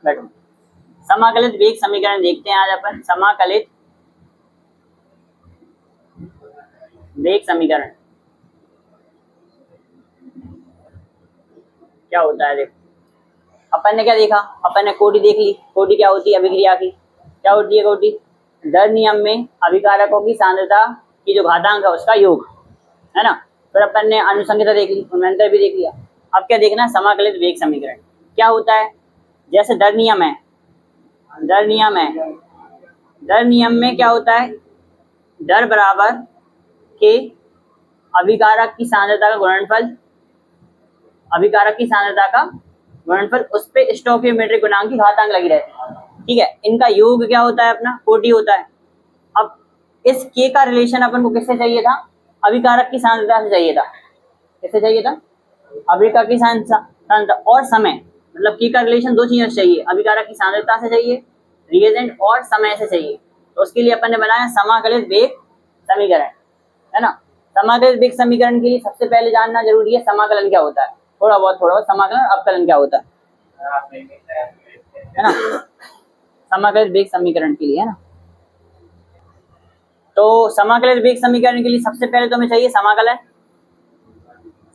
बैठो। समाकलित वेग समीकरण देखते हैं आज अपन। समाकलित वेग समीकरण क्या होता है? देखो, अपन ने क्या देखा, अपन ने कोटि देख ली। कोटि क्या होती है? अभिक्रिया की। क्या होती है कोटि? दर नियम में अभिकारकों की सांद्रता की जो घातांक है उसका योग, है ना। फिर अपन ने अनुसंगता देख ली, उनमें अंतर भी देख लिया। अब क्या देखना है? समाकलित वेग समीकरण क्या होता है? जैसे दर नियम है, दर नियम है, दर नियम में क्या होता है? दर बराबर के अभिकारक की सांद्रता का गुणनफल, अभिकारक की सांद्रता का गुणनफल, उस पे स्टोइकियोमेट्रिक गुणांक की घातांक लगी रहती है। ठीक है, इनका योग क्या होता है? अपना कोटि होता है। अब इस के का रिलेशन अपन को किससे चाहिए था? अभिकारक की सांद्रता से चाहिए था। किससे चाहिए था? अभिकारक की सांद्रता और समय, मतलब के का रिलेशन दो चीजों से चाहिए, अभिकारक की सांद्रता से चाहिए, रिएजेंट और समय से चाहिए। तो उसके लिए अपन ने बनाया समाकलित वेग समीकरण, है ना। समाकलित वेग समीकरण के लिए सबसे पहले जानना जरूरी है समाकलन क्या होता है। थोड़ा बहुत समाकलन, अवकलन क्या होता है ना, समाकलित वेग समीकरण के लिए, है ना। तो समाकलित वेग समीकरण के लिए सबसे पहले तो हमें चाहिए समाकलन।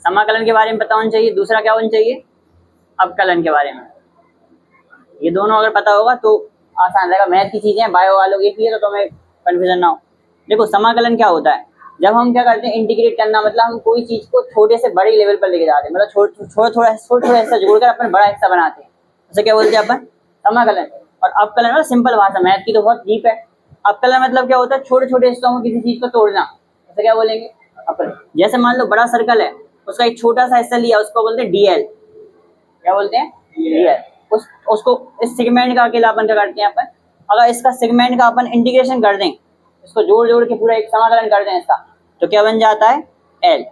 समाकलन के बारे में पता होना चाहिए। दूसरा क्या होना चाहिए? अवकलन के बारे में। ये दोनों अगर पता होगा तो आसान रहेगा। मैथ की चीजें बायो वालों की है तो तुम्हें कंफ्यूजन ना हो। देखो, समाकलन क्या होता है? जब हम क्या करते हैं, इंटीग्रेट करना, मतलब हम कोई चीज को छोटे से बड़े लेवल पर लेके जाते हैं, मतलब थोड़ा हिस्सा जोड़कर अपन बड़ा हिस्सा बनाते हैं, उसे क्या बोलते हैं अपन? समाकलन। और अवकलन मतलब सिंपल भाषा, मैथ की तो बहुत डीप है। अवकलन मतलब क्या होता है? छोटे छोटे हिस्सों में किसी चीज को तोड़ना, उसे क्या बोलेंगे? अवकलन। जैसे मान लो बड़ा सर्कल है, उसका एक छोटा सा हिस्सा लिया, उसको बोलते हैं डीएल। क्या बोलते हैं? डीएल। उसको इस सेगमेंट का अकेला अपन क्या करते हैं अपन, अगर इसका सेगमेंट का अपन इंटीग्रेशन कर दें, इसको जोड़ जोड़ के पूरा एक समाकलन कर दें इसका, तो क्या बन जाता है? एल।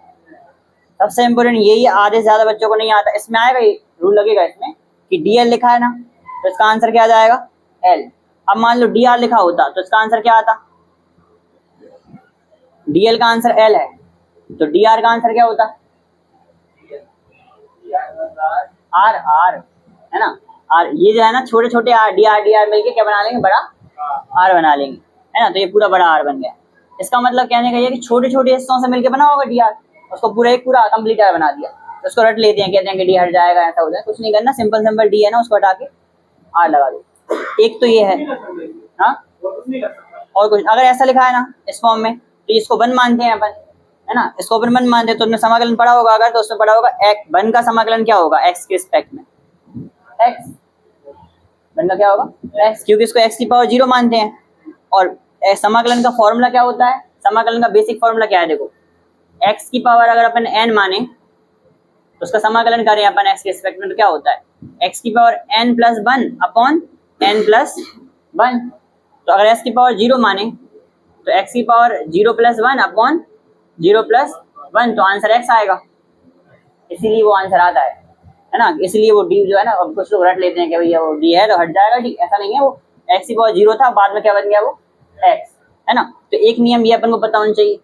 सबसे इम्पोर्टेंट यही, आधे से ज्यादा बच्चों को नहीं आता। इसमें आएगा, ये रूल लगेगा इसमें कि डीएल लिखा है ना, तो इसका आंसर क्या आ जाएगा? एल। अब मान लो डी आर लिखा होता तो इसका आंसर क्या आता? डीएल का आंसर एल है, तो डी आर का आंसर क्या होता? आर। आर, है ना। आर, ये जो है ना छोटे छोटे आर, डी आर मिलके क्या बना लेंगे? बड़ा आर बना लेंगे, है ना। तो ये पूरा बड़ा आर बन गया। इसका मतलब कहने का ये कि छोटे छोटे हिस्सों से मिलके बना होगा डी आर, उसको पूरा एक पूरा कंप्लीट आर बना दिया, तो उसको रट लेते हैं, कहते हैं कि डी हट जाएगा, ऐसा हो जाए। कुछ नहीं करना, सिंपल सिंपल डी है ना, उसको हटा के आर लगा दो। एक तो ये है, हाँ। और कुछ अगर ऐसा लिखा है ना इस फॉर्म में, तो इसको वन मानते हैं अपन, है ना। इसको अपन वन मानते हैं, तो उसमें समाकलन पड़ा होगा अगर, तो उसमें पड़ा होगा एक्स। वन का समाकलन क्या होगा? एक्स के रिस्पेक्ट में एक्स। वन का क्या होगा? एक्स, क्योंकि इसको एक्स की पावर 0 मानते हैं। और समाकलन का फॉर्मूला क्या होता है? समाकलन का बेसिक फॉर्मूला क्या है? देखो, एक्स की पावर अगर अपन n माने, तो उसका समाकलन करें अपन एक्स के रिस्पेक्ट में, तो क्या होता है? एक्स की power n plus 1 upon n plus 1। तो अगर एक्स की पावर 0 माने, तो एक्स की पावर 0 प्लस 1 अपॉन 0 प्लस 1, तो आंसर एक्स आएगा। इसीलिए वो आंसर आता है ना। इसलिए वो डी जो है ना, अब कुछ लोग रट लेते हैं कि भैया वो डी है तो हट जाएगा डी, ऐसा नहीं है। वो एक्स की पावर 0 था, बाद में क्या बन गया? वो एक्स, है ना। तो एक नियम ये अपन को पता होना चाहिए।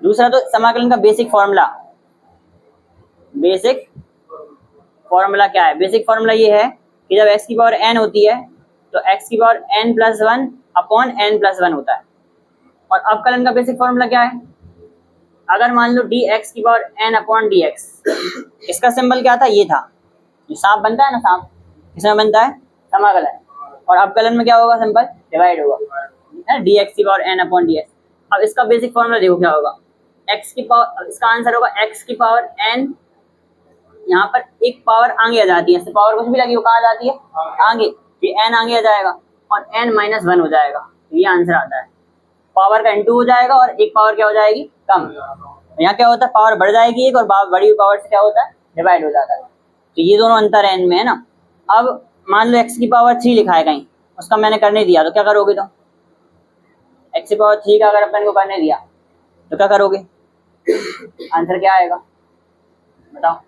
दूसरा तो समाकलन का बेसिक फॉर्मूला। बेसिक फॉर्मूला क्या है? बेसिक फॉर्मूला ये है कि जब x की पावर n होती है, तो x की power n plus 1 upon n plus 1 होता है। और अवकलन का बेसिक फॉर्मूला क्या है? अगर मान लो dx की पावर n अपॉन dx, इसका सिंबल क्या था? ये था, जो सांप बनता है ना, सांप किसमें बनता है? समाकलन। और अवकलन में क्या होगा? सिंपल डिवाइड होगा, dx की पावर n अपॉन dx। अब इसका बेसिक फॉर्मूला देखो क्या होगा? x की पावर, इसका आंसर होगा x की पावर n, यहाँ पर एक पावर आगे आ जाती है, पावर कुछ भी लगी हो, कहाँ आ जाती है? आगे। ये n आगे आ जाएगा और n माइनस 1 हो जाएगा, ये आंसर आता है। पावर का n2 हो जाएगा और एक पावर क्या हो जाएगी? कम। यहाँ क्या होता है? पावर बढ़ जाएगी एक, और बड़ी पावर से क्या होता है? डिवाइड हो जाता है। तो ये दोनों अंतर है इनमें, है ना। अब मान लो x की पावर 3 लिखा है कहीं, उसका मैंने करने दिया, तो क्या करोगे? तो x की पावर 3 का अगर अपन को करने दिया तो क्या करोगे? आंसर क्या आएगा बताओ?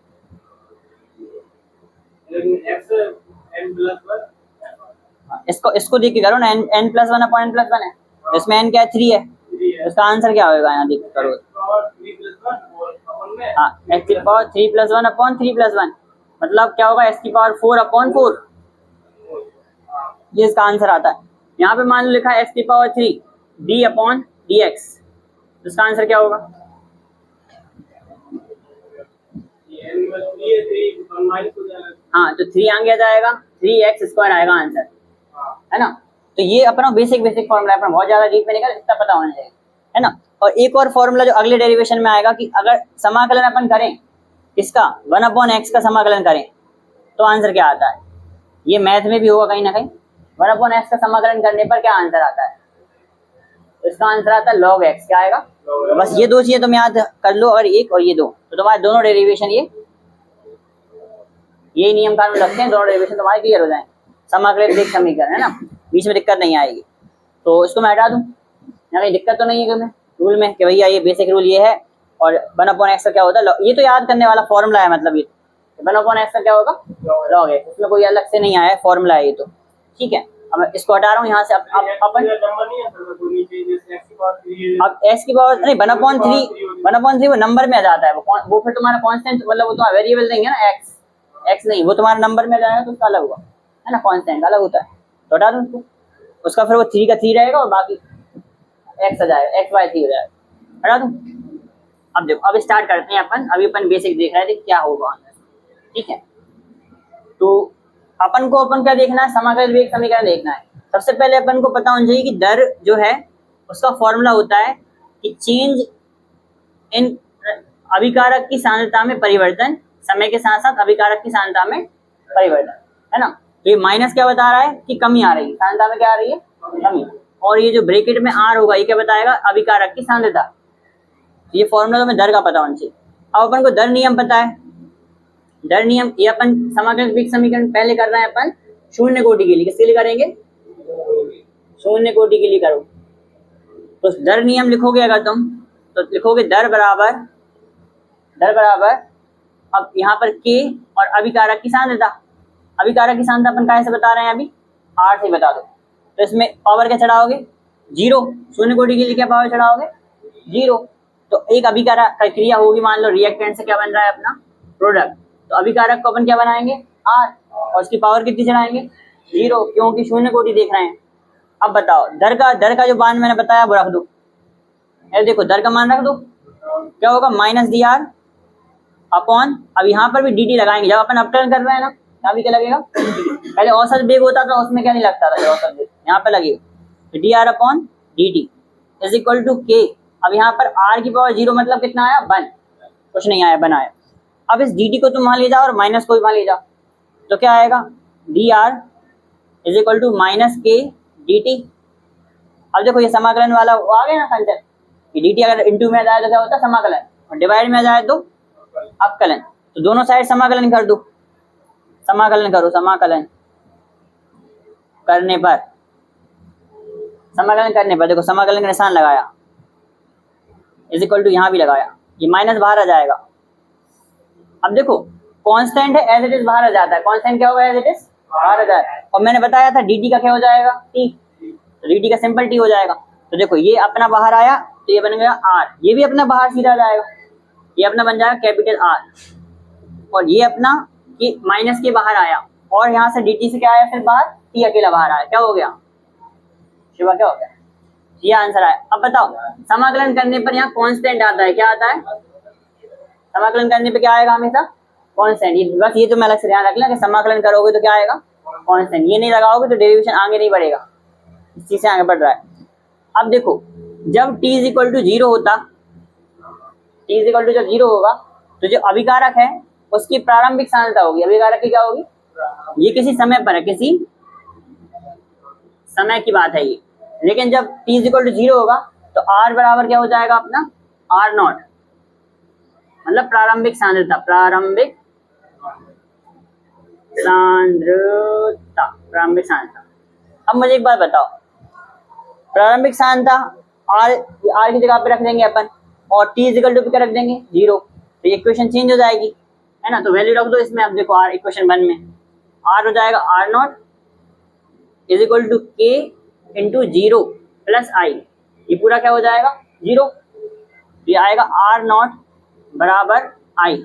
इसको देख के करो ना, n plus 1 upon n plus 1 है, इसमें n क्या है? 3 है, तो इसका आंसर क्या होगा? यहाँ देख करो, हाँ, x की पावर 3 प्लस 1 अपॉन 3 प्लस 1, मतलब क्या होगा, एस की पावर 4/4, ये इसका आंसर आता है। यहाँ पे मान लो लिखा है एस की पावर 3 d/dx, तो इसका आंसर क्या होगा? हाँ, तो 3 आगे आ जाएगा, 3x² आएगा आंसर, है ना। तो ये अपना बेसिक फॉर्मूला है, अपना बहुत ज्यादा डीप में निकल, इतना पता होना चाहिए, है ना। और एक और फॉर्मूला जो अगले डेरिवेशन में आएगा कि अगर समाकलन अपन करें इसका 1/x का समाकलन करें तो आंसर क्या आता है। ये मैथ में भी होगा कहीं ना कहीं, 1/x का समाकलन करने पर क्या आंसर आता है, तो इसका आंसर आता है log x। क्या आएगा? तो बस ये दो चीजें तुम याद कर लो, अगर एक और ये दो, तो तुम्हारे दोनों डेरिवेशन ये नियम कानून लगते हैं, दोनों डेरिवेशन तुम्हारे क्लियर हो जाएंगे। समाकलित वेग समीकरण, है ना, बीच में दिक्कत नहीं आएगी। तो इसको मैं हटा दूं, यहाँ कहीं दिक्कत तो नहीं है रूल में कि भैया ये बेसिक रूल ये है और 1/x का क्या होता है, ये तो याद करने वाला फॉर्मूला है, मतलब ये 1/x का क्या होगा, log x, इसमें कोई अलग से नहीं आया है, फॉर्मूला है ये तो, ठीक है। अब इसको हटा रहा हूँ यहाँ से। अब अपन अब x की पावर नहीं 1/3 वो नंबर में आ जाता है, वो फिर तुम्हारा कांस्टेंट, मतलब वो तुम्हारा वेरिएबल देंगे ना, x नहीं, वो तुम्हारा नंबर में जाएगा तो उसका अलग होगा, है ना, कांस्टेंट अलग होता है। तो हटा दो उसको, उसका फिर वो 3 का 3 रहेगा और बाकी x आ जाएगा, x/3 हो जाएगा, हटा दो। अब देखो, अब स्टार्ट करते हैं अपन, अभी अपन बेसिक देख रहे थे क्या होगा, ठीक है। तो अपन क्या देखना है, समाकलित वेग समीकरण देखना है। सबसे पहले अपन को पता होना चाहिए कि दर जो है उसका फॉर्मूला होता है कि चेंज इन अभिकारक की सांद्रता में परिवर्तन समय के साथ साथ अभिकारक की सांद्रता में परिवर्तन, है ना। तो ये माइनस क्या बता रहा है कि कमी आ रही है, सांद्रता में क्या आ रही है, कमी। और ये जो ब्रैकेट में आर होगा ये क्या बताएगा, अभिकारक की सांद्रता। ये फॉर्मूला में दर का पता होना चाहिए। अब अपन को दर नियम पता है, दर नियम ये अपन समाकलित वेग समीकरण पहले कर रहे हैं अपन शून्य कोटि के लिए, किसके लिए करेंगे, शून्य कोटि के लिए करो। तो दर नियम लिखोगे अगर तुम, तो लिखोगे दर बराबर अब यहाँ पर k और अभिकारक की सांद्रता। अभिकारक की सांद्रता अपन कैसे बता रहे हैं, अभी r से बता दो। तो इसमें पावर क्या चढ़ाओगे, 0, शून्य कोटि के लिए क्या पावर चढ़ाओगे, 0। तो एक अभिकारक क्रिया होगी, मान लो रिएक्टेंट से क्या बन रहा है अपना प्रोडक्ट, तो अभिकारक को अपन क्या बनाएंगे, r, और उसकी पावर कितनी चढ़ाएंगे, 0, क्योंकि शून्य कोटि देख रहे हैं। अब बताओ दर का जो मान मैंने बताया वो रख दो, देखो दर का मान रख दो, क्या होगा, -dr अपॉन, अब यहाँ पर भी dt लगाएंगे, जब अपन अपटर्न कर रहे हैं ना, यहाँ भी क्या लगेगा, पहले औसत वेग होता था उसमें क्या नहीं लगता था, औसत वेग यहाँ पे लगेगा, तो dr upon dt is equal to k। अब यहाँ पर r की पावर 0 मतलब कितना आया, 1, कुछ नहीं आया, 1 आया। अब इस dt को तुम वहां ले जाओ और माइनस को भी वहां ले जाओ, तो क्या आएगा, dr is equal to -k dt। अब देखो ये समाकलन वाला वो आ गया ना कंसेप्ट, कि dt अगर इनटू में आ जाए तो क्या होता है समाकलन, और डिवाइड में आ जाए तो अवकलन। तो दोनों साइड समाकलन कर दो, समाकलन करो, समाकलन करने पर देखो समाकलन का निशान लगाया, इज इक्वल टू यहाँ भी लगाया, ये माइनस बाहर आ जाएगा। अब देखो कांस्टेंट है, एज इट इज बाहर आ जाता है, कांस्टेंट क्या होगा, एज इट इज बाहर आ जाएगा। और मैंने बताया था dt का क्या हो जाएगा, t, तो dt का सिंपल t हो जाएगा। तो देखो ये अपना बाहर आया तो ये बन गया r, ये भी अपना बाहर सीधा जाएगा, ये अपना बन जाएगा कैपिटल R, और ये अपना कि माइनस के बाहर आया, और यहाँ से dt से क्या आया फिर बाहर, t अकेला बाहर आया, क्या हो गया शिवा, क्या हो गया, ये आंसर आया। अब बताओ समाकलन करने पर यहाँ कांस्टेंट आता है, क्या आता है, समाकलन करने पे क्या आएगा हमेशा, कांस्टेंट। ये बस ये तो मैं अलग से ध्यान रख लें कि समाकलन करोगे तो क्या आएगा, कांस्टेंट। ये नहीं लगाओगे तो डेरिवेशन आगे नहीं बढ़ेगा, इस चीज से आगे बढ़ रहा है। अब देखो जब t इज इक्वल टू 0 होता, t इज इक्वल टू जब 0 होगा तो जो अभिकारक है उसकी प्रारंभिक सांद्रता होगी, अभिकारक की क्या होगी, ये किसी समय पर है, किसी समय की बात है ये। लेकिन जब t इज इक्वल टू 0 होगा तो r बराबर क्या हो जाएगा अपना, r0, मतलब प्रारंभिक सांद्रता, अब मुझे एक बात बताओ, प्रारंभिक सांद्रता r की जगह पे रख देंगे अपन, और t इक्वल टू पे क्या रख देंगे, 0, तो ये इक्वेशन चेंज हो जाएगी, है ना। तो वैल्यू रख दो इसमें। अब देखो r इक्वेशन 1 में r हो जाएगा r0 is equal to k into 0 plus i, ये पूरा क्या हो जाएगा 0, ये आएगा r0 बराबर i।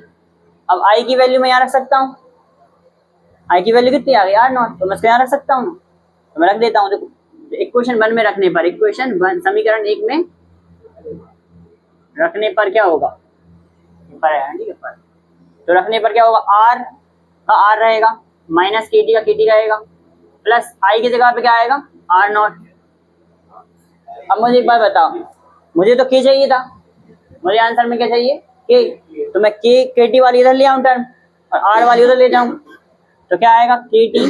अब i की वैल्यू मैं यहाँ रख सकता हूँ, आई की वैल्यू कितनी आ गई आर नॉट, तो मैं इसको यहाँ रख सकता हूँ, तो मैं रख देता हूँ। देखो इक्वेशन 1 में रखने पर, इक्वेशन 1 समीकरण 1 में रखने पर क्या होगा, पर है ठीक है पर, तो रखने पर क्या होगा, आर का आर रहेगा माइनस के टी का के टी रहेगा प्लस आई की जगह पे क्या आएगा आर नॉट। अब मुझे एक बात बताओ, मुझे तो के चाहिए था, मुझे आंसर में क्या चाहिए के, तो मैं के टी वाली इधर ले आऊं टर्म और आर वाली उधर ले जाऊं, तो क्या आएगा के टी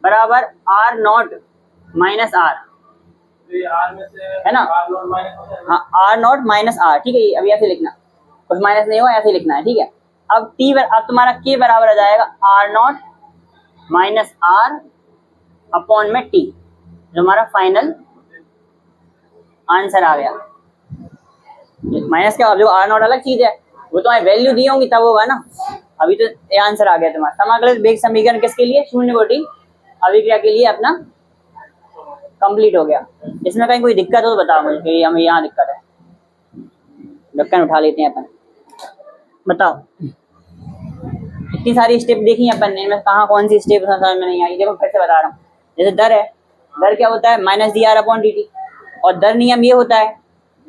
बराबर आर नॉट माइनस आर, है ना, हाँ आर नॉट माइनस आर, ठीक है। अभी ऐसे लिखना, कुछ माइनस नहीं हुआ, ऐसे लिखना है, ठीक है। अब टी अब तुम्हारा के बराबर आ जाएगा R naught minus R upon में टी, जो हमारा फाइनल आंसर आ गया। माइनस क्या, अब जो आर नॉट अलग चीज है, वो तो वैल्यू दी होंगी तब होगा ना, अभी तो ये आंसर आ गया तुम्हारा। समाकलित वेग समीकरण किसके लिए, शून्य कोटि अभिक्रिया के लिए अपना कंप्लीट हो गया। इसमें कहीं कोई दिक्कत हो तो बताओ मुझे कि हमें यहाँ दिक्कत है, ढक्कन उठा लेते हैं अपन। बताओ इतनी सारी स्टेप देखी अपन ने, मैं कहाँ कौन सी स्टेप समझ में नहीं आई। देखो फिर से बता रहा हूँ, जैसे दर है, दर क्या होता है minus D R upon D T, और दर नियम ये होता है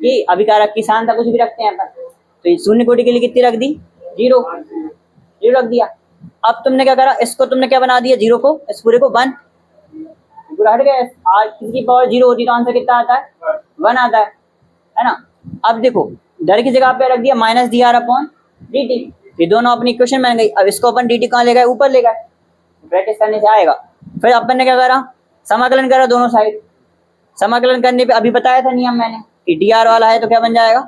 कि अभिकारक की शान था कुछ भी रखते हैं अपन, तो ये शून्य कोटि के लिए कितनी रख दी, जीरो, जीरो रख दिया। अब तुमने क्या करा, इसको तुमने क्या बना दिया, जीरो को, इस पूरे को 1, पूरा हट गया। आज किसकी पावर जीरो होती तो आंसर कितना आता है 1 आता है ना। अब देखो दर की जगह पे रख दिया minus D R upon D T, ये दोनों अपनी इक्वेशन बन गई। अब इसको अपन डी टी कहाँ ले गए, ऊपर ले गए, प्रैक्टिस करने से आएगा। फिर अपन ने क्या करा, समाकलन करा दोनों साइड, समाकलन करने पे अभी बताया था नियम मैंने कि डी आर वाला है तो क्या बन जाएगा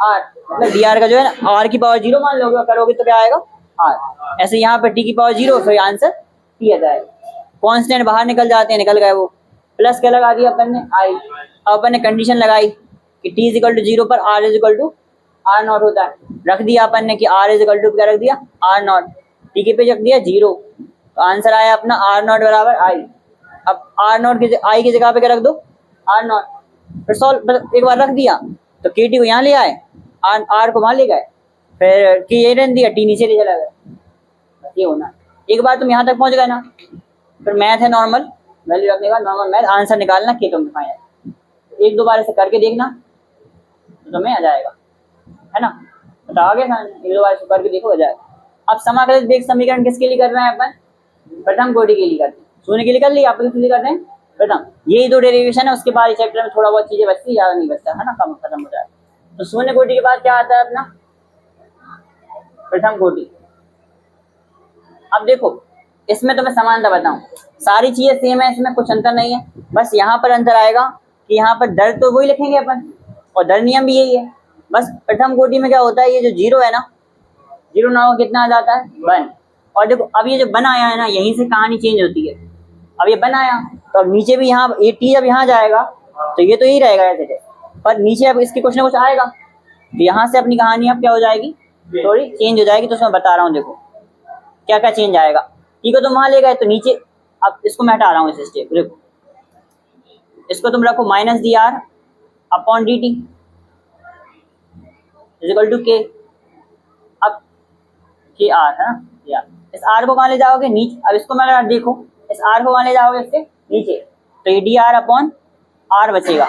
आर, मतलब डी आर का जो है ना आर की पावर जीरो मान लोगे, करोगे तो क्या आएगा आर। ऐसे यहाँ पे टी की पावर जीरो, फिर आंसर टी आ जाएगा। कांस्टेंट बाहर निकल जाते हैं, निकल गए वो, प्लस क्या लगा दिया अपन ने आई। अब अपन ने कंडीशन लगाई कि T is equal to zero पर R is equal to R naught होता है, रख दिया अपन ने कि आर इज इक्वल टू क्या रख दिया आर नॉट, टी के पे रख दिया जीरो, तो आंसर आया अपना आर नॉट बराबर आई। अब आर नॉट की आई की जगह पे क्या रख दो आर नॉट, फिर सॉल्व एक बार रख दिया तो के टी को यहाँ ले आए, आर को वहाँ ले गए, फिर के ये रहने दिया, टी नीचे ले चला गया। ये होना, एक बार तुम यहाँ तक पहुँच गए ना, फिर मैथ है नॉर्मल वैल्यू रखने का, नॉर्मल मैथ आंसर निकालना के तुम फाइनल, एक दो बार ऐसे करके देखना तो तुम्हें आ जाएगा, है ना। बताओ आगे, एक दो बार ऐसे करके देखो आ जाएगा। अब समाकलित वेग समीकरण किसके लिए कर रहे हैं अपन, प्रथम कोटि के लिए करते हैं, शून्य के लिए कर लिया, आप किस लिए करते हैं प्रथम, यही दो डेरिवेशन है, उसके बाद चैप्टर में थोड़ा बहुत चीजें बचती, ज्यादा नहीं बचता है ना, कम खत्म हो जाए। तो शून्य कोटि के बाद क्या आता है अपना प्रथम कोटि। अब देखो इसमें तो मैं समानता बताऊं, सारी चीजें सेम है, इसमें कुछ अंतर नहीं है, बस यहाँ पर अंतर आएगा कि यहाँ पर दर तो वही लिखेंगे अपन और दर नियम भी यही है। बस प्रथम कोटि में क्या होता है, ये जो जीरो है ना, जीरो ना हो कितना आ जाता है 1, और देखो अब ये जो बन आया है ना, यहीं से कहानी चेंज होती है। अब ये बन आया तो अब नीचे भी यहाँ ये टी जब यहाँ जाएगा तो ये तो यही रहेगा ऐसे, पर नीचे अब इसके कुछ ना कुछ आएगा, तो यहाँ से अपनी कहानी अब क्या हो जाएगी, थोड़ी चेंज हो जाएगी। तो उसमें बता रहा हूँ, देखो क्या क्या चेंज आएगा। ठीक है, तो वहां ले गए तो नीचे, अब इसको मैं हटा रहा हूँ इस स्टेप, देखो इसको तुम रखो minus D R upon D T is equal to K, अब के आर है ना, यार इस आर को कहाँ ले जाओगे नीचे। अब इसको मैं अगर देखो, इस आर को कहाँ ले जाओगे इसके नीचे, तो ये डी आर अपॉन आर बचेगा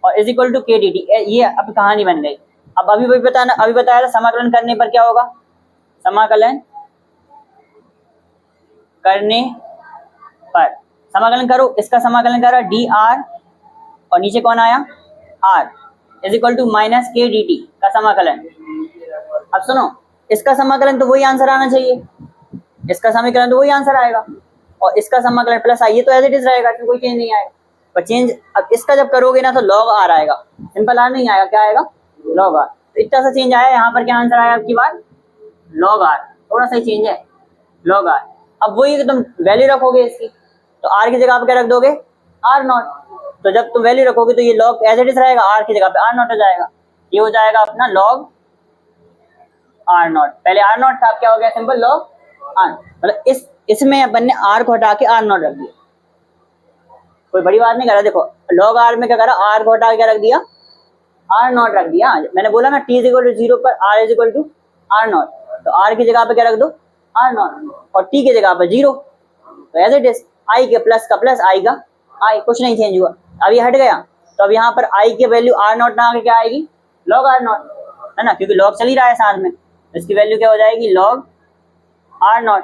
और इज इक्वल टू के डी टी, ये अब कहानी बन गई। अब अभी बताना, अभी बताया था समाकलन करने पर क्या होगा, समाकलन करने पर, समाकलन करो, इसका समाकलन करो डी आर और नीचे कौन आया R is equal to minus K D T का समाकलन। अब सुनो, इसका समाकलन तो वही आंसर आना चाहिए, इसका समीकरण तो वही आंसर आएगा, और इसका समाकलन प्लस आई, ये तो एज इट इज रहेगा, कोई चेंज नहीं आएगा। पर चेंज अब इसका जब करोगे ना तो लॉग आर आएगा, सिंपल आर नहीं आएगा, क्या आएगा लॉग आर। तो इतना सा चेंज आया, यहाँ पर क्या आंसर आया आपकी बार लॉग आर, थोड़ा सा चेंज है लॉग आर। अब वही तुम वैल्यू रखोगे इसकी, तो आर की जगह पे क्या रख दोगे आर नॉट, तो जब तुम वैल्यू रखोगे तो ये लॉग एज इट इज रहेगा, आर की जगह पे आर नॉट हो जाएगा, ये हो जाएगा अपना लॉग आर नॉट। पहले आर नॉट था, अब क्या हो गया सिंपल लॉग आर, मतलब इसमें अपन ने आर को हटा के आर नॉट रख दिया, कोई बड़ी बात नहीं करा। देखो लॉग आर में क्या करा, आर को हटा के क्या रख दिया आर नॉट रख दिया। मैंने बोला ना T is equal to zero पर R is equal to R naught, तो आर की जगह पे क्या रख दो आर नॉट, और टी की जगह पर 0, तो एज इट इज आई के प्लस का प्लस, आई का आई, कुछ नहीं चेंज हुआ। अब ये हट गया, तो अब यहाँ पर आई की वैल्यू आर नॉट ना आके क्या आएगी, लॉग आर नॉट, है ना, क्योंकि लॉग चल ही रहा है साथ में, तो इसकी वैल्यू क्या हो जाएगी, लॉग आर नॉट।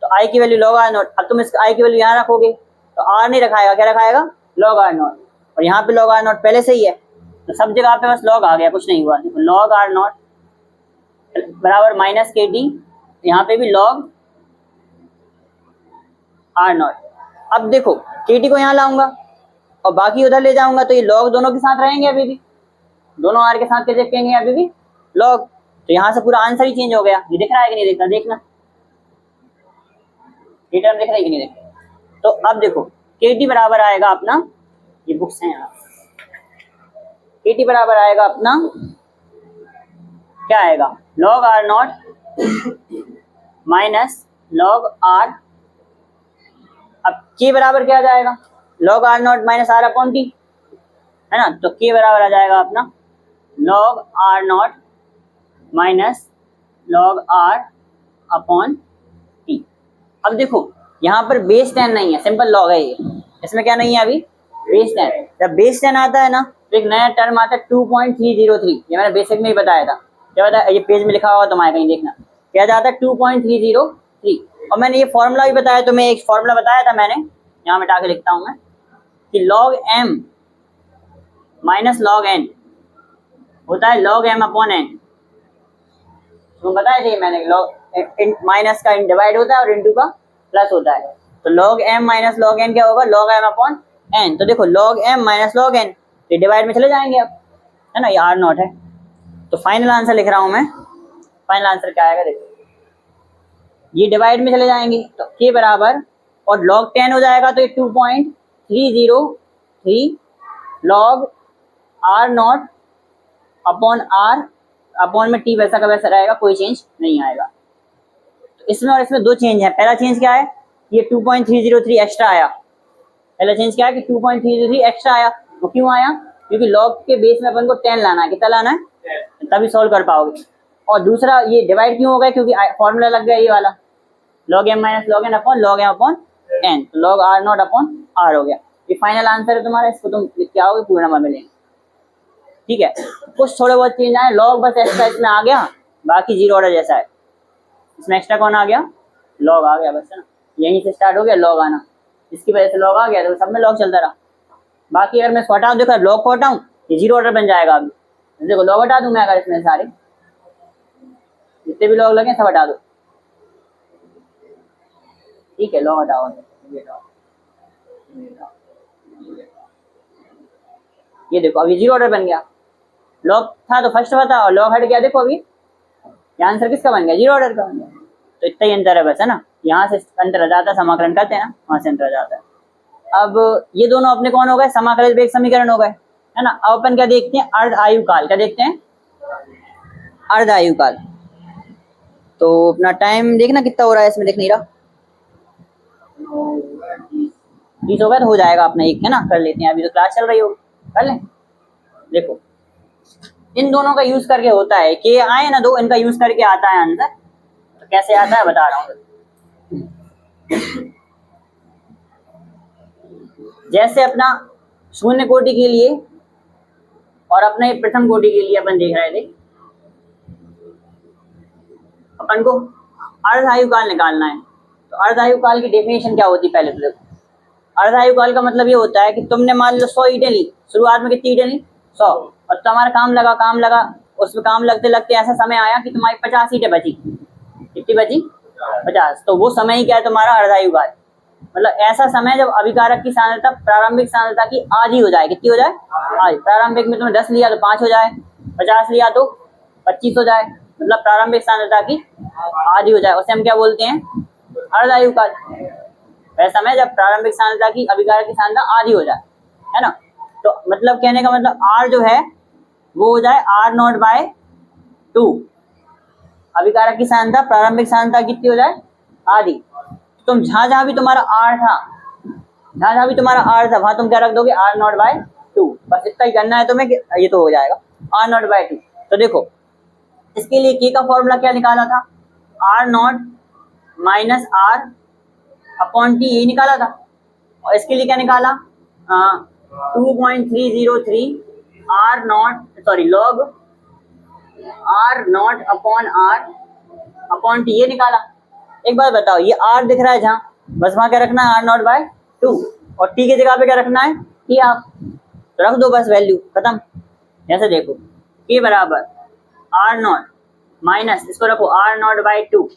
तो आई की वैल्यू लॉग आर नॉट। अब तुम इस आई की वैल्यू यहाँ रखोगे तो आर नहीं रखाएगा, क्या रखाएगा, लॉग आर नॉट, और यहाँ पे लॉग आर नॉट पहले से ही है, तो सब जगह पे बस लॉग आ गया, कुछ नहीं हुआ। देखो लॉग आर नॉट बराबर माइनस के टी, यहाँ पे भी लॉग आर नॉट। अब देखो के टी को यहाँ लाऊंगा और बाकी उधर ले जाऊंगा, तो ये लॉग दोनों के साथ रहेंगे अभी भी, दोनों आर के साथ क्या देखेंगे अभी भी लॉग, तो यहाँ से पूरा आंसर ही चेंज हो गया। ये दिख रहा है कि नहीं दिख रहा, देखना ये टर्म दिख रहा है कि नहीं दिख रहा। तो अब देखो के टी बराबर आएगा अपना, ये बुक्स हैं यहाँ, के टी बराबर आएगा अपना, क्या आएगा, log R naught minus log R. अब के बराबर क्या आ जाएगा, log R naught minus R upon T, है ना, तो के बराबर आ जाएगा अपना log R naught minus log R upon T. अब देखो यहाँ पर बेस 10 नहीं है, सिंपल लॉग है ये, इसमें क्या नहीं है अभी, बेस 10। जब बेस 10 आता है ना तो एक नया टर्म आता है 2.303, ये मैंने बेसिक में ही बताया था, क्या बताया, ये पेज में लिखा हुआ तुम्हारे कहीं देखना, क्या जाता है 2.303। और मैंने ये फॉर्मूला भी बताया, तो मैं एक फॉर्मूला बताया था मैंने, यहाँ मिटा के लिखता हूँ मैं, कि log M minus log N होता है लॉग एम अपॉन एन। तो बताया था मैंने, लॉग माइनस का डिवाइड होता है और इंटू का प्लस होता है, तो log M minus log N क्या होगा, लॉग एम अपॉन एन। तो देखो log M minus log N, ये डिवाइड में चले जाएंगे अब, है ना, ये आर नॉट है। तो फाइनल आंसर लिख रहा हूं मैं, फाइनल आंसर क्या आएगा देखो, ये डिवाइड में चले जाएंगे तो के बराबर, और लॉग 10 हो जाएगा तो ये 2.303 log R naught upon R, upon में टी वैसा का वैसा रहेगा, कोई चेंज नहीं आएगा। तो इसमें और इसमें दो चेंज है, पहला चेंज क्या है, ये 2.303 एक्स्ट्रा आया, पहला चेंज क्या है कि 2.303 एक्स्ट्रा आया। वो क्यों आया, क्योंकि लॉग के बेस में अपन को 10 लाना है, कितना लाना है, तभी सॉल्व कर पाओगे। और दूसरा ये डिवाइड क्यों हो गया, क्योंकि फॉर्मूला लग गया ये वाला, log M minus log N upon log M upon N, तो log R naught upon R हो गया। ये फाइनल आंसर है तुम्हारा, इसको तुम लिख के आओगे, पूरा नंबर मिलेंगे, ठीक है। कुछ थोड़े बहुत चेंज आए, लॉग बस एक्स्ट्रा इसमें आ गया, बाकी जीरो ऑर्डर जैसा है, इसमें एक्स्ट्रा कौन आ गया, लॉग आ गया बस, है ना, यहीं से स्टार्ट हो गया लॉग आना, इसकी वजह से लॉग आ गया, तो सब में लॉग चलता रहा। बाकी अगर मैं इसको हटाऊँ, देखो लॉग को हटाऊँ, ये जीरो ऑर्डर बन जाएगा। अभी देखो लॉग हटा दूं मैं, अगर इसमें सारे जितने भी लॉग लगे सब हटा दो, ठीक है, लॉग हटाओ, ये देखो अभी जीरो ऑर्डर बन गया, लॉग था तो फर्स्ट था और लॉग हट गया, देखो अभी ये आंसर किसका बन गया, जीरो ऑर्डर का बन गया। तो इतना ही अंतर है बस, है ना, यहाँ से अंतर आ जाता है, समाकलन करते हैं ना, वहां से अंतर आ जाता है। अब ये दोनों अपने कौन हो गए, समाकलित वेग समीकरण हो गए, है ना। अब अपन क्या देखते हैं, अर्ध आयु काल, क्या देखते हैं, अर्ध आयु काल। तो अपना टाइम देखना कितना हो रहा है, इसमें देख नहीं रहा, 20 हो गया, तो हो जाएगा अपना एक, है ना, कर लेते हैं, अभी तो क्लास चल रही होगी, कर लें। देखो इन दोनों का यूज करके होता है कि आए ना दो, इनका यूज करके आता है आंसर। तो कैसे आता है बता रहा हूँ, जैसे अपना शून्य कोटि के लिए और अपने प्रथम कोटि के लिए अपन देख रहे थे, अपन को अर्ध आयु काल निकालना है। तो अर्ध आयु काल की डेफिनेशन क्या होती है, पहले तो देखो, अर्ध आयु काल का मतलब ये होता है कि तुमने मान लो 100 ईंटें ली, शुरुआत में कितनी ईंटें ली, 100, और तुम्हारा काम लगा, उसमें काम लगते लगते ऐसा समय आया कि तुम्हारी 50 ईंटें बची, कितनी बची, 50, तो वो समय ही क्या है तुम्हारा अर्ध आयु काल। मतलब ऐसा समय जब अभिकारक की सांद्रता प्रारंभिक सांद्रता की आधी हो जाए, कितनी हो जाए, आधी। प्रारंभिक में तुमने 10 लिया तो 5 हो जाए, 50 लिया तो 25 हो जाए, मतलब प्रारंभिक सांद्रता की आधी हो जाए, उसे हम क्या बोलते हैं, अर्ध आयु काल। वह समय जब प्रारंभिक सांद्रता की अभिकारक की सांद्रता आधी हो जाए, है ना। तो मतलब कहने का मतलब आर जो है वो हो जाए आर नॉट बाय 2, अभिकारक की सांद्रता प्रारंभिक सांद्रता कितनी हो जाए, आधी। तुम जहां भी तुम्हारा आर था, वहां तुम क्या रख दोगे, आर नॉट बाय 2, बस इतना ही करना है तुम्हें, ये तो हो जाएगा आर नॉट बाय 2। तो देखो इसके लिए के का फॉर्मूला क्या निकाला था, R naught minus R upon T, ये निकाला था। और इसके लिए क्या निकाला, 2.303 R naught, sorry log R naught upon R upon T, ये निकाला। एक बात बताओ, ये आर दिख रहा है जहाँ, बस वहां क्या रखना है, आर नॉट बाय 2, और टी की जगह पे क्या रखना है, टी हाफ, तो रख दो बस, वैल्यू खत्म। जैसे देखो के बराबर आर नॉट माइनस, इसको रखो R naught by 2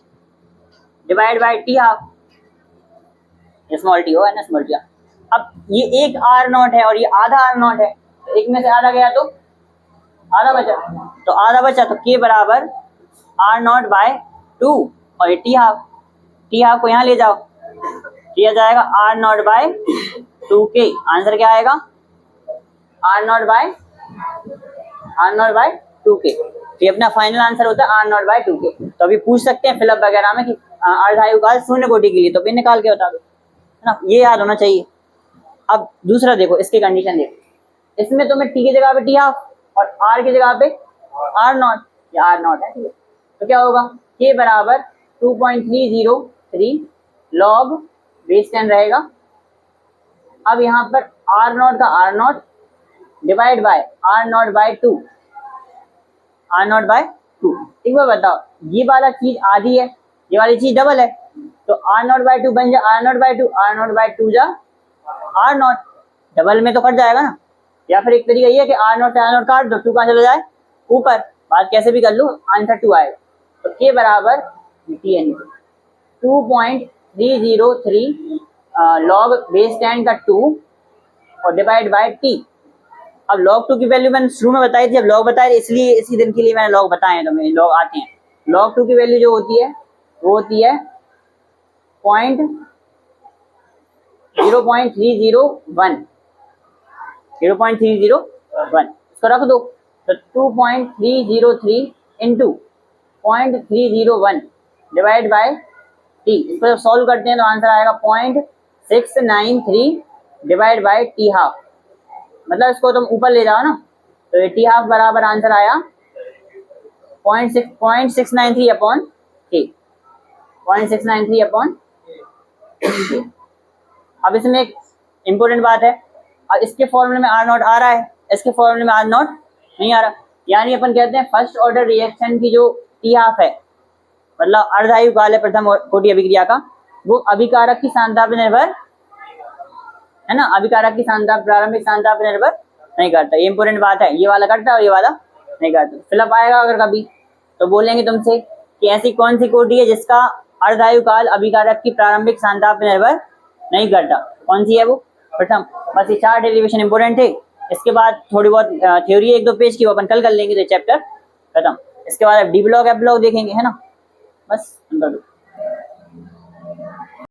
divide by T half, small T हो है ना, स्मॉल टी। अब ये एक आर नॉट है और ये आधा आर नॉट है, तो एक में से आधा गया तो आधा बचा, तो आधा बचा, तो के बराबर आर नॉट बाय 2 और ये टी हाफ, टी हाफ को यहाँ ले जाओ, किया जाएगा आर नॉट बाय 2 के, आंसर क्या आएगा, आर नॉट बाय 2 के। ये अपना फाइनल आंसर होता है आर नॉट बाय 2 के। तो अभी पूछ सकते हैं फिलअप वगैरह में कि अर्धायुकाल शून्य कोटि के लिए, तो फिर निकाल के बता दो, है ना, ये याद होना चाहिए। अब दूसरा देखो, इसकी कंडीशन देखो, इसमें तुम्हें टी की जगह पे टी हाफ और आर की जगह पे आर नॉट, या आर नॉट है, ठीक है, तो क्या होगा, के बराबर 2.303 लॉग बेस 10 रहेगा। अब यहाँ पर आर नॉट का R naught divide by R naught by 2, R naught by 2। एक बार बताओ, ये वाला चीज आधी है, ये वाली चीज डबल है, तो आर नॉट बाय 2 बन जाए R naught by 2, R naught by 2 जा आर नॉट, डबल में तो कट जाएगा ना। या फिर एक तरीका ये है कि आर नॉट से आर नॉट काट दो, 2 कहाँ चला जाए ऊपर, बात कैसे भी कर लो, आंसर 2 आएगा। तो के बराबर 2.303 लॉग बेस 10 का 2 और डिवाइड बाय टी। अब लॉग 2 की वैल्यू मैंने शुरू में बताई थी, अब लॉग बताए इसलिए इसी दिन के लिए मैंने लॉग बताए हैं, तो मेरे लॉग आते हैं। लॉग 2 की वैल्यू जो होती है वो होती है 0.301, इसको रख दो, तो 2.303 इंटू 0.301 डिवाइड बाय टी, इसको जब सॉल्व करते हैं तो आंसर आएगा 0.693 डिवाइड बाय टी हाफ, मतलब इसको तुम ऊपर ले जाओ ना, तो ये टी हाफ बराबर आंसर आया 0.693 अपॉन टी, 0.693 अपॉन। अब इसमें एक इम्पोर्टेंट बात है, अब इसके फॉर्मूले में आर नॉट आ रहा है, इसके फॉर्मूले में आर नॉट नहीं आ रहा, यानी अपन कहते हैं फर्स्ट ऑर्डर रिएक्शन की जो टी हाफ है, मतलब अर्धायुकाल है प्रथम कोटि अभिक्रिया का, वो अभिकारक की सांद्रता पर निर्भर है ना, अभिकारक की सांद्रता प्रारंभिक सांद्रता पर निर्भर नहीं करता, ये इंपॉर्टेंट बात है, ये वाला करता है और ये वाला नहीं करता। फिलअप आएगा अगर कभी तो बोलेंगे तुमसे कि ऐसी कौन सी कोटि है जिसका अर्धायुकाल अभिकारक की प्रारंभिक सांद्रता पर निर्भर नहीं करता, कौन सी है वो, प्रथम। बस ये 4 डेरिवेशन इंपॉर्टेंट थे, इसके बाद थोड़ी बहुत थ्योरी 1-2 पेज की वो अपन कल कर लेंगे, तो चैप्टर खत्म। इसके बाद डी ब्लॉक एफ ब्लॉक देखेंगे, है ना, बस।